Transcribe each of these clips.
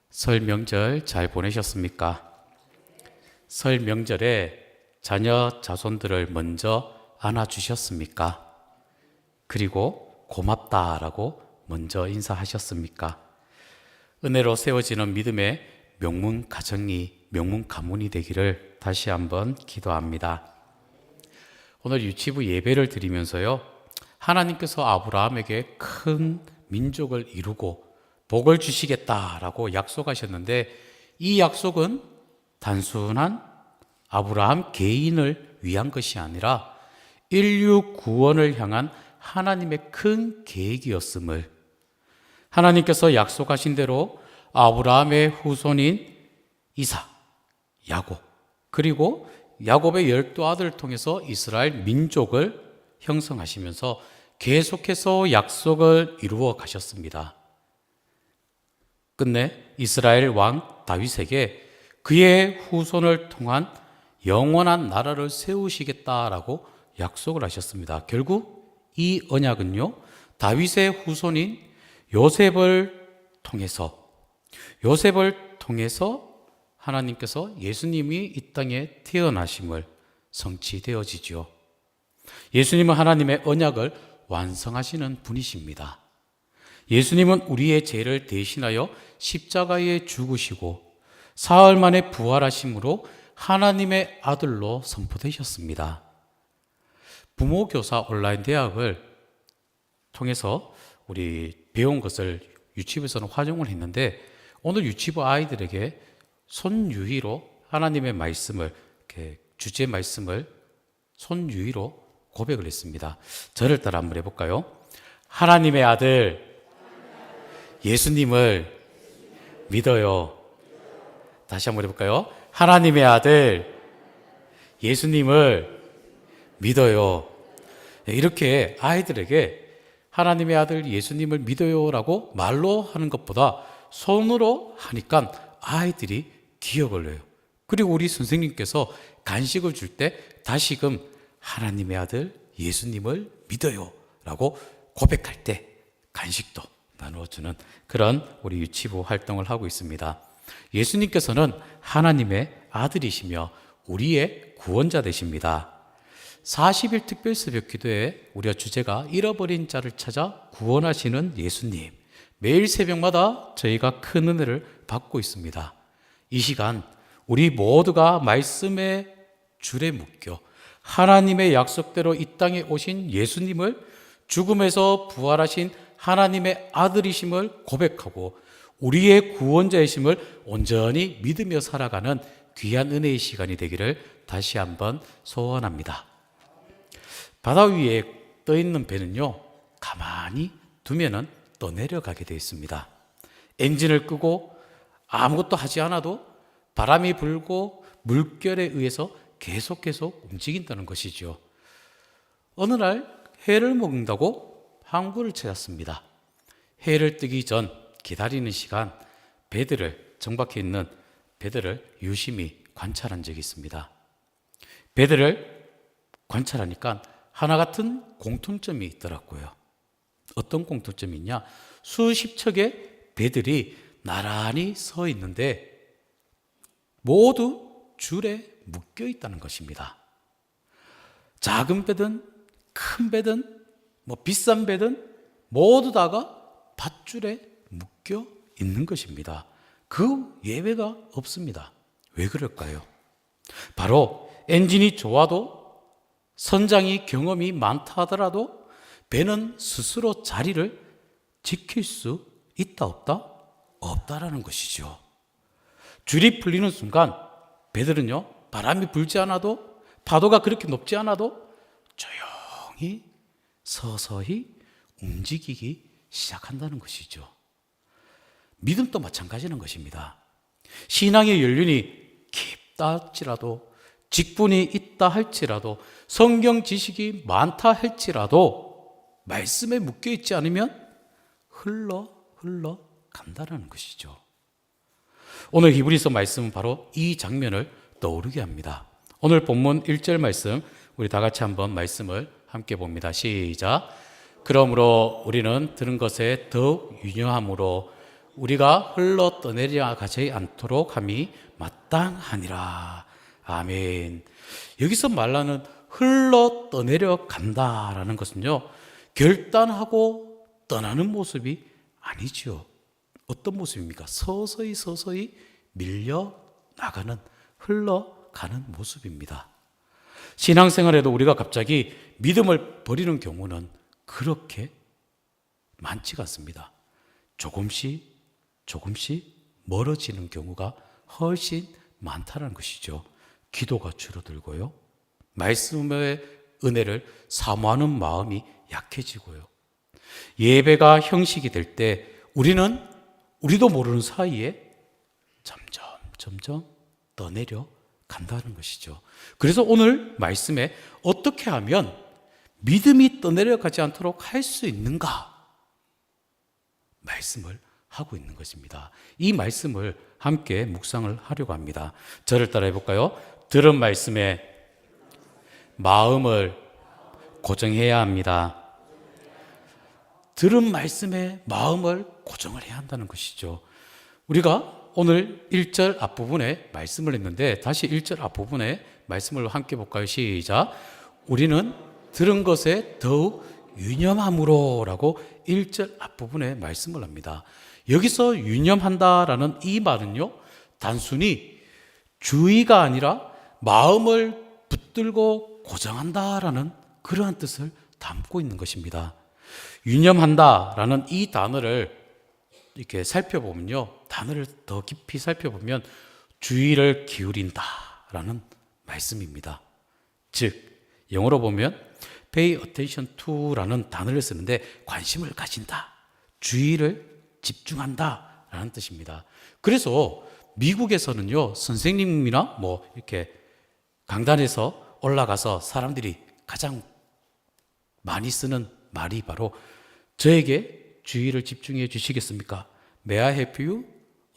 설 명절 잘 보내셨습니까? 설 명절에 자녀 자손들을 먼저 안아주셨습니까? 그리고 고맙다라고 먼저 인사하셨습니까? 은혜로 세워지는 믿음의 명문 가정이, 명문 가문이 되기를 다시 한번 기도합니다. 오늘 유치부 예배를 드리면서요, 하나님께서 아브라함에게 큰 민족을 이루고 복을 주시겠다라고 약속하셨는데, 이 약속은 단순한 아브라함 개인을 위한 것이 아니라 인류 구원을 향한 하나님의 큰 계획이었음을, 하나님께서 약속하신 대로 아브라함의 후손인 이삭, 야곱, 그리고 야곱의 12아들을 통해서 이스라엘 민족을 형성하시면서 계속해서 약속을 이루어 가셨습니다. 끝내 이스라엘 왕 다윗에게 그의 후손을 통한 영원한 나라를 세우시겠다라고 약속을 하셨습니다. 결국 이 언약은요, 다윗의 후손인 요셉을 통해서 하나님께서 예수님이 이 땅에 태어나심을 성취되어지죠. 예수님은 하나님의 언약을 완성하시는 분이십니다. 예수님은 우리의 죄를 대신하여 십자가에 죽으시고 사흘 만에 부활하심으로 하나님의 아들로 선포되셨습니다. 부모교사 온라인 대학을 통해서 우리 배운 것을 유치부에서는 활용을 했는데, 오늘 유치부 아이들에게 손유희로 하나님의 말씀을, 주제 말씀을 손유희로 고백을 했습니다. 저를 따라 한번 해볼까요? 하나님의 아들 예수님을 믿어요. 다시 한번 해볼까요? 하나님의 아들 예수님을 믿어요. 이렇게 아이들에게 하나님의 아들 예수님을 믿어요라고 말로 하는 것보다 손으로 하니까 아이들이 기억을 해요. 그리고 우리 선생님께서 간식을 줄 때 다시금 하나님의 아들 예수님을 믿어요 라고 고백할 때 간식도 나누어주는 그런 우리 유치부 활동을 하고 있습니다. 예수님께서는 하나님의 아들이시며 우리의 구원자 되십니다. 40일 특별 새벽 기도에 우리가 주제가 잃어버린 자를 찾아 구원하시는 예수님, 매일 새벽마다 저희가 큰 은혜를 받고 있습니다. 이 시간 우리 모두가 말씀의 줄에 묶여 하나님의 약속대로 이 땅에 오신 예수님을, 죽음에서 부활하신 하나님의 아들이심을 고백하고 우리의 구원자이심을 온전히 믿으며 살아가는 귀한 은혜의 시간이 되기를 다시 한번 소원합니다. 바다 위에 떠 있는 배는요, 가만히 두면은 또 내려가게 되어 있습니다. 엔진을 끄고 아무것도 하지 않아도 바람이 불고 물결에 의해서 계속 움직인다는 것이죠. 어느 날 해를 먹는다고 항구를 찾았습니다. 해를 뜨기 전 기다리는 시간, 정박해 있는 배들을 유심히 관찰한 적이 있습니다. 배들을 관찰하니까 하나 같은 공통점이 있더라고요. 어떤 공통점이 있냐? 수십 척의 배들이 나란히 서 있는데 모두 줄에 묶여 있다는 것입니다. 작은 배든 큰 배든 비싼 배든 모두 다가 밧줄에 묶여 있는 것입니다. 그 예외가 없습니다. 왜 그럴까요? 바로 엔진이 좋아도 선장이 경험이 많다 하더라도 배는 스스로 자리를 지킬 수 있다 없다? 없다라는 것이죠. 줄이 풀리는 순간 배들은요, 바람이 불지 않아도 파도가 그렇게 높지 않아도 조용히 서서히 움직이기 시작한다는 것이죠. 믿음도 마찬가지는 것입니다. 신앙의 연륜이 깊다 할지라도, 직분이 있다 할지라도, 성경 지식이 많다 할지라도 말씀에 묶여 있지 않으면 흘러 간다는 것이죠. 오늘 히브리서 말씀은 바로 이 장면을 떠오르게 합니다. 오늘 본문 1절 말씀 우리 다 같이 한번 말씀을 함께 봅니다. 시작. 그러므로 우리는 들은 것에 더욱 유념함으로 우리가 흘러 떠내려가지 않도록 함이 마땅하니라. 아멘. 여기서 말하는 흘러 떠내려간다라는 것은요, 결단하고 떠나는 모습이 아니죠. 어떤 모습입니까? 서서히 밀려나가는, 흘러가는 모습입니다. 신앙생활에도 우리가 갑자기 믿음을 버리는 경우는 그렇게 많지가 않습니다. 조금씩 멀어지는 경우가 훨씬 많다는 것이죠. 기도가 줄어들고요, 말씀의 은혜를 사모하는 마음이 약해지고요, 예배가 형식이 될 때 우리도 모르는 사이에 점점 떠내려 간다는 것이죠. 그래서 오늘 말씀에 어떻게 하면 믿음이 떠내려가지 않도록 할 수 있는가 말씀을 하고 있는 것입니다. 이 말씀을 함께 묵상을 하려고 합니다. 저를 따라해 볼까요? 들은 말씀에 마음을 고정해야 합니다. 들은 말씀에 마음을 고정을 해야 한다는 것이죠. 우리가 오늘 1절 앞부분에 말씀을 했는데 다시 1절 앞부분에 말씀을 함께 볼까요? 시작. 우리는 들은 것에 더욱 유념함으로 라고 1절 앞부분에 말씀을 합니다. 여기서 유념한다라는 이 말은요, 단순히 주의가 아니라 마음을 붙들고 고정한다라는 그러한 뜻을 담고 있는 것입니다. 유념한다라는 이 단어를 이렇게 살펴보면요, 단어를 더 깊이 살펴보면 주의를 기울인다라는 말씀입니다. 즉 영어로 보면 pay attention to라는 단어를 쓰는데 관심을 가진다, 주의를 집중한다라는 뜻입니다. 그래서 미국에서는요, 선생님이나 뭐 이렇게 강단에서 올라가서 사람들이 가장 많이 쓰는 말이 바로 저에게 주의를 집중해 주시겠습니까? May I have you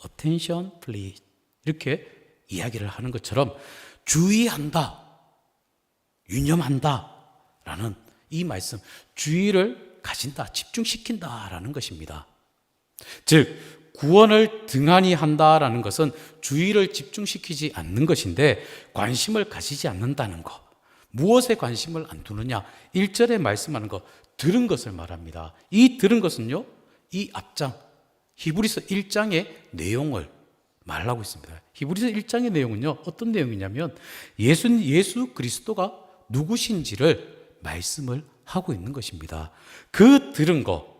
attention please? 이렇게 이야기를 하는 것처럼 주의한다, 유념한다 라는 이 말씀, 주의를 가진다, 집중시킨다라는 것입니다. 즉 구원을 등한히 한다라는 것은 주의를 집중시키지 않는 것인데 관심을 가지지 않는다는 것. 무엇에 관심을 안 두느냐? 1절에 말씀하는 것, 들은 것을 말합니다. 이 들은 것은요, 이 앞장 히브리서 1장의 내용을 말하고 있습니다. 히브리서 1장의 내용은요, 어떤 내용이냐면 예수 그리스도가 누구신지를 말씀을 하고 있는 것입니다. 그 들은 것,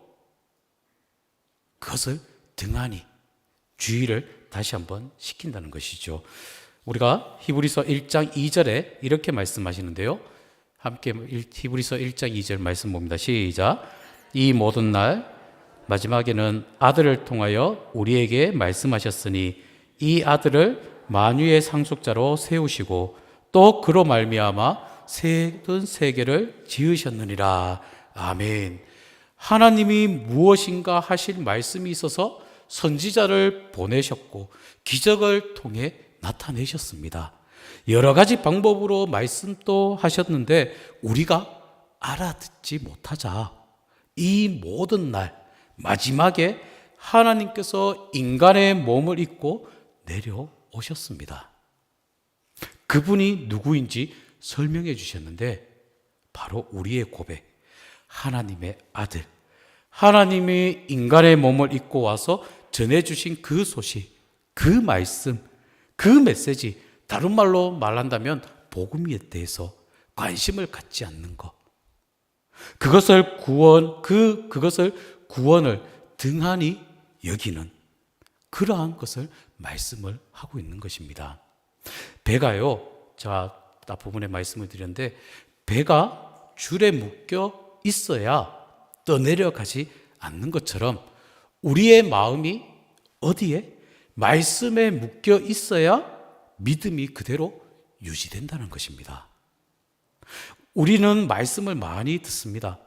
그것을 등한히 주의를 다시 한번 시킨다는 것이죠. 우리가 히브리서 1장 2절에 이렇게 말씀하시는데요, 함께 히브리서 1장 2절 말씀 봅니다. 시작. 이 모든 날 마지막에는 아들을 통하여 우리에게 말씀하셨으니 이 아들을 만유의 상속자로 세우시고 또 그로 말미암아 모든 세계를 지으셨느니라. 아멘. 하나님이 무엇인가 하실 말씀이 있어서 선지자를 보내셨고 기적을 통해 나타내셨습니다. 여러 가지 방법으로 말씀도 하셨는데 우리가 알아듣지 못하자 이 모든 날 마지막에 하나님께서 인간의 몸을 입고 내려오셨습니다. 그분이 누구인지 설명해 주셨는데 바로 우리의 고백, 하나님의 아들, 하나님이 인간의 몸을 입고 와서 전해주신 그 소식, 그 말씀, 그 메시지, 다른 말로 말한다면 복음에 대해서 관심을 갖지 않는 것, 그것을 구원을 등한히 여기는 그러한 것을 말씀을 하고 있는 것입니다. 배가요, 자, 앞부분에 말씀을 드렸는데 배가 줄에 묶여 있어야 떠내려가지 않는 것처럼 우리의 마음이 어디에? 말씀에 묶여 있어야 믿음이 그대로 유지된다는 것입니다. 우리는 말씀을 많이 듣습니다.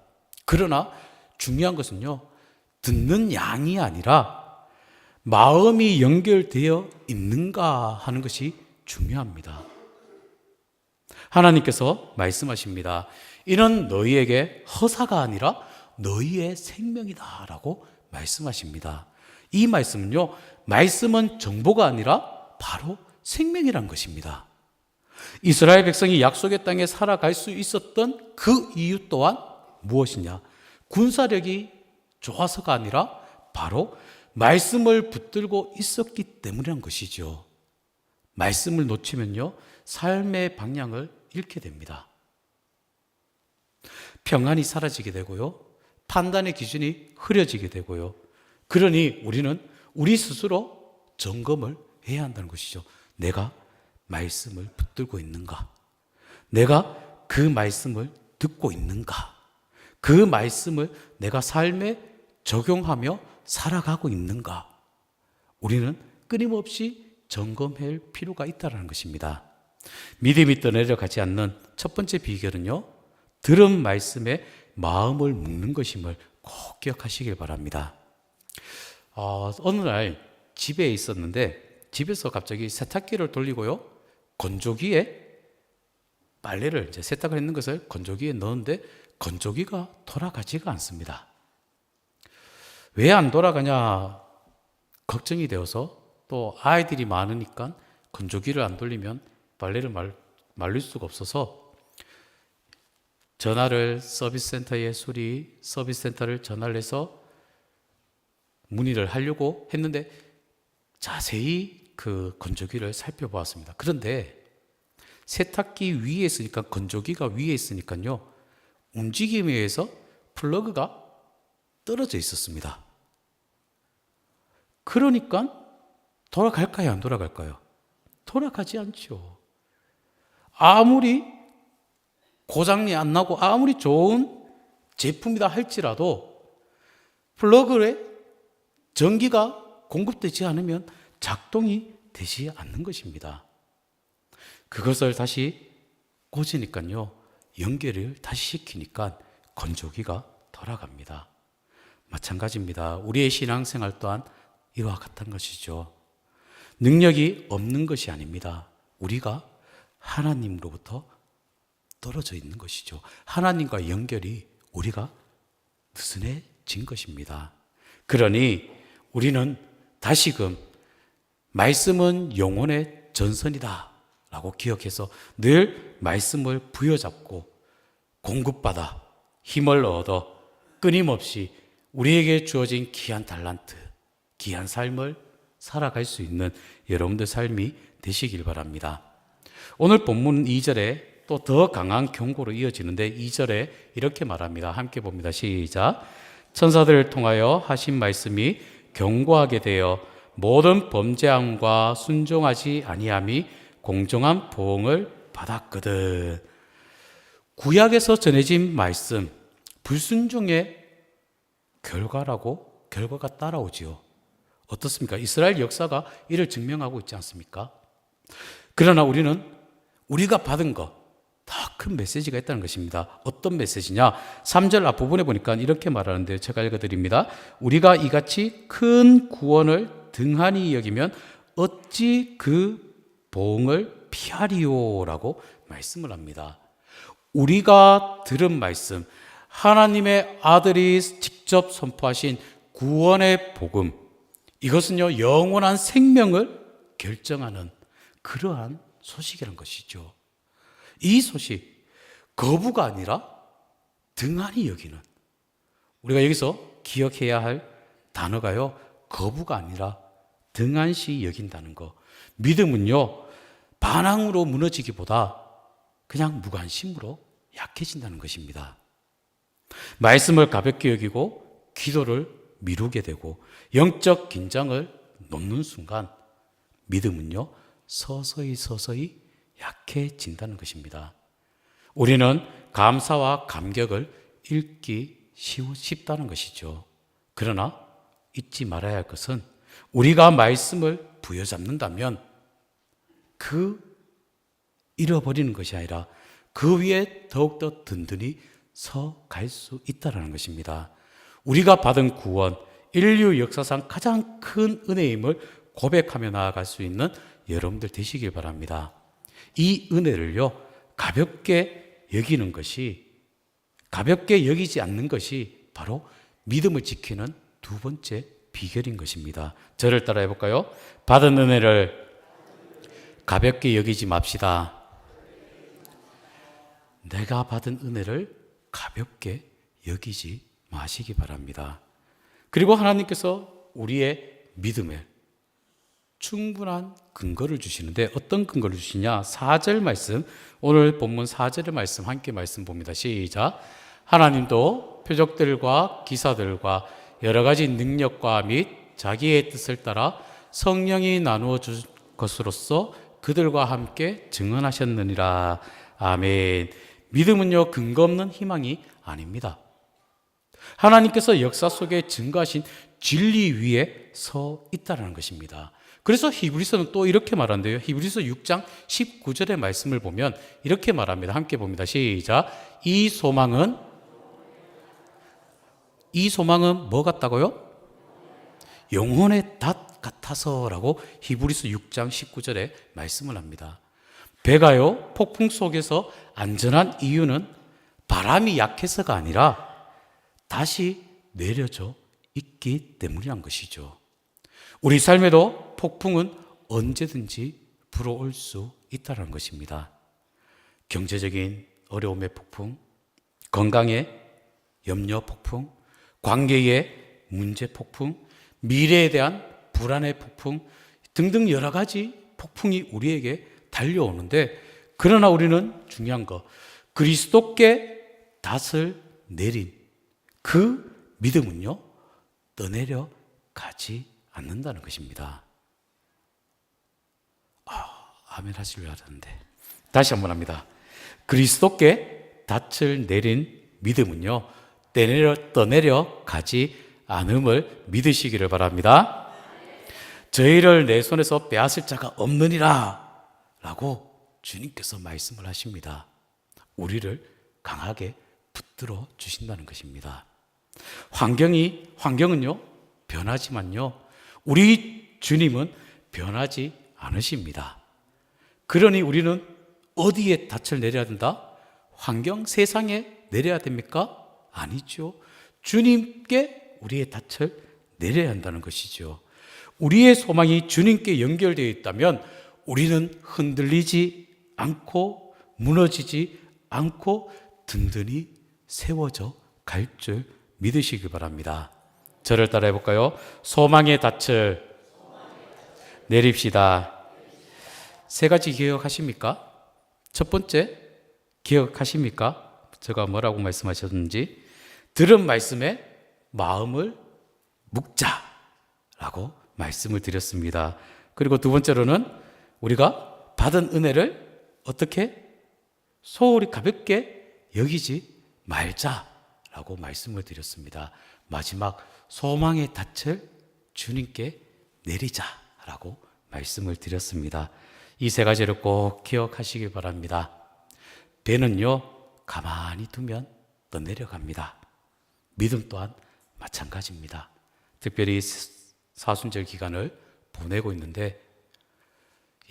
그러나 중요한 것은요, 듣는 양이 아니라 마음이 연결되어 있는가 하는 것이 중요합니다. 하나님께서 말씀하십니다. 이는 너희에게 허사가 아니라 너희의 생명이다 라고 말씀하십니다. 이 말씀은요, 말씀은 정보가 아니라 바로 생명이란 것입니다. 이스라엘 백성이 약속의 땅에 살아갈 수 있었던 그 이유 또한 무엇이냐? 군사력이 좋아서가 아니라 바로 말씀을 붙들고 있었기 때문이란 것이죠. 말씀을 놓치면요, 삶의 방향을 잃게 됩니다. 평안이 사라지게 되고요, 판단의 기준이 흐려지게 되고요. 그러니 우리는 우리 스스로 점검을 해야 한다는 것이죠. 내가 말씀을 붙들고 있는가? 내가 그 말씀을 듣고 있는가? 그 말씀을 내가 삶에 적용하며 살아가고 있는가? 우리는 끊임없이 점검할 필요가 있다는 것입니다. 믿음이 떠내려가지 않는 첫 번째 비결은요, 들은 말씀에 마음을 묶는 것임을 꼭 기억하시길 바랍니다. 어느 날 집에 있었는데 집에서 갑자기 세탁기를 돌리고요, 건조기에 빨래를 이제 세탁을 했는 것을 건조기에 넣었는데 건조기가 돌아가지가 않습니다. 왜 안 돌아가냐 걱정이 되어서, 또 아이들이 많으니까 건조기를 안 돌리면 빨래를 말릴 수가 없어서 전화를 서비스센터에 서비스센터를 전화를 해서 문의를 하려고 했는데 자세히 그 건조기를 살펴보았습니다. 그런데 세탁기 위에 있으니까, 건조기가 위에 있으니까요, 움직임에 의해서 플러그가 떨어져 있었습니다. 그러니까 돌아갈까요, 안 돌아갈까요? 돌아가지 않죠. 아무리 고장이 안 나고 아무리 좋은 제품이다 할지라도 플러그에 전기가 공급되지 않으면 작동이 되지 않는 것입니다. 그것을 다시 고치니까요, 연결을 다시 시키니까 건조기가 돌아갑니다. 마찬가지입니다. 우리의 신앙생활 또한 이와 같은 것이죠. 능력이 없는 것이 아닙니다. 우리가 하나님으로부터 떨어져 있는 것이죠. 하나님과 연결이 우리가 느슨해진 것입니다. 그러니 우리는 다시금 말씀은 영혼의 전선이다 라고 기억해서 늘 말씀을 부여잡고 공급받아 힘을 얻어 끊임없이 우리에게 주어진 귀한 달란트, 귀한 삶을 살아갈 수 있는 여러분들 삶이 되시길 바랍니다. 오늘 본문 2절에 또 더 강한 경고로 이어지는데 2절에 이렇게 말합니다. 함께 봅니다. 시작. 천사들을 통하여 하신 말씀이 경고하게 되어 모든 범죄함과 순종하지 아니함이 공정한 보응을 받았거든. 구약에서 전해진 말씀, 불순종의 결과가 따라오지요. 어떻습니까? 이스라엘 역사가 이를 증명하고 있지 않습니까? 그러나 우리는 우리가 받은 것, 더 큰 메시지가 있다는 것입니다. 어떤 메시지냐? 3절 앞부분에 보니까 이렇게 말하는데요. 제가 읽어드립니다. 우리가 이같이 큰 구원을 등한히 여기면 어찌 그 보응을 피하리요라고 말씀을 합니다. 우리가 들은 말씀, 하나님의 아들이 직접 선포하신 구원의 복음, 이것은요, 영원한 생명을 결정하는 그러한 소식이란 것이죠. 이 소식, 거부가 아니라 등한히 여기는, 우리가 여기서 기억해야 할 단어가요, 거부가 아니라 등한시 여긴다는 거. 믿음은요, 반항으로 무너지기보다 그냥 무관심으로 약해진다는 것입니다. 말씀을 가볍게 여기고 기도를 미루게 되고 영적 긴장을 놓는 순간 믿음은요, 서서히 약해진다는 것입니다. 우리는 감사와 감격을 잃기 쉽다는 것이죠. 그러나 잊지 말아야 할 것은 우리가 말씀을 부여잡는다면 그 잃어버리는 것이 아니라 그 위에 더욱더 든든히 서 갈 수 있다는 것입니다. 우리가 받은 구원, 인류 역사상 가장 큰 은혜임을 고백하며 나아갈 수 있는 여러분들 되시길 바랍니다. 이 은혜를요, 가볍게 여기지 않는 것이 바로 믿음을 지키는 두 번째 비결인 것입니다. 저를 따라해 볼까요? 받은 은혜를 가볍게 여기지 맙시다. 내가 받은 은혜를 가볍게 여기지 마시기 바랍니다. 그리고 하나님께서 우리의 믿음에 충분한 근거를 주시는데 어떤 근거를 주시냐? 4절 말씀, 오늘 본문 4절의 말씀 함께 말씀 봅니다. 시작. 하나님도 표적들과 기사들과 여러 가지 능력과 및 자기의 뜻을 따라 성령이 나누어 줄 것으로서 그들과 함께 증언하셨느니라. 아멘. 믿음은요, 근거 없는 희망이 아닙니다. 하나님께서 역사 속에 증거하신 진리 위에 서 있다는 것입니다. 그래서 히브리서는 또 이렇게 말한대요. 히브리서 6장 19절의 말씀을 보면 이렇게 말합니다. 함께 봅니다. 시작. 이 소망은 뭐 같다고요? 영혼의 닷 같아서라고 히브리서 6장 19절에 말씀을 합니다. 배가요, 폭풍 속에서 안전한 이유는 바람이 약해서가 아니라 다시 내려져 있기 때문이란 것이죠. 우리 삶에도 폭풍은 언제든지 불어올 수 있다는 것입니다. 경제적인 어려움의 폭풍, 건강의 염려 폭풍, 관계의 문제 폭풍, 미래에 대한 불안의 폭풍 등등 여러 가지 폭풍이 우리에게 달려오는데, 그러나 우리는 중요한 거, 그리스도께 닷을 내린 그 믿음은요, 떠내려 가지 않는다는 것입니다. 아멘 하시려고 하는데 다시 한번 합니다. 그리스도께 닻을 내린 믿음은요, 떠내려 가지 않음을 믿으시기를 바랍니다. 저희를 내 손에서 빼앗을 자가 없느니라 라고 주님께서 말씀을 하십니다. 우리를 강하게 붙들어 주신다는 것입니다. 환경은요 변하지만요, 우리 주님은 변하지 않으십니다. 그러니 우리는 어디에 닻을 내려야 된다? 환경, 세상에 내려야 됩니까? 아니죠. 주님께 우리의 닻을 내려야 한다는 것이죠. 우리의 소망이 주님께 연결되어 있다면 우리는 흔들리지 않고 무너지지 않고 든든히 세워져 갈 줄 믿으시기 바랍니다. 저를 따라해 볼까요? 소망의 닻을 내립시다. 세 가지 기억하십니까? 첫 번째, 기억하십니까? 제가 뭐라고 말씀하셨는지. 들은 말씀에 마음을 묵자라고 말씀을 드렸습니다. 그리고 두 번째로는 우리가 받은 은혜를 어떻게 소홀히 가볍게 여기지 말자라고 말씀을 드렸습니다. 마지막, 소망의 닻을 주님께 내리자라고 말씀을 드렸습니다. 이 세 가지를 꼭 기억하시기 바랍니다. 배는요, 가만히 두면 떠내려갑니다. 믿음 또한 마찬가지입니다. 특별히 사순절 기간을 보내고 있는데,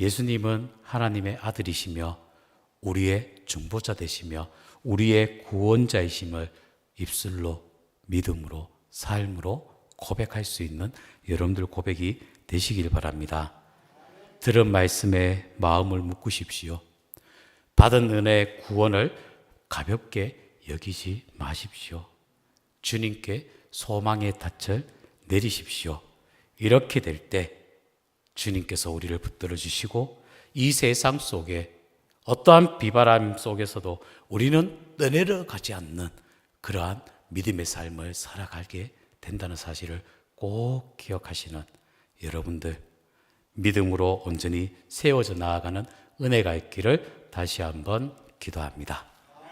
예수님은 하나님의 아들이시며 우리의 중보자 되시며 우리의 구원자이심을 입술로, 믿음으로, 삶으로 고백할 수 있는 여러분들 고백이 되시길 바랍니다. 들은 말씀에 마음을 묶으십시오. 받은 은혜, 구원을 가볍게 여기지 마십시오. 주님께 소망의 닻을 내리십시오. 이렇게 될 때 주님께서 우리를 붙들어 주시고, 이 세상 속에 어떠한 비바람 속에서도 우리는 떠내려가지 않는 그러한 믿음의 삶을 살아가게 된다는 사실을 꼭 기억하시는 여러분들, 믿음으로 온전히 세워져 나아가는 은혜가 있기를 다시 한번 기도합니다.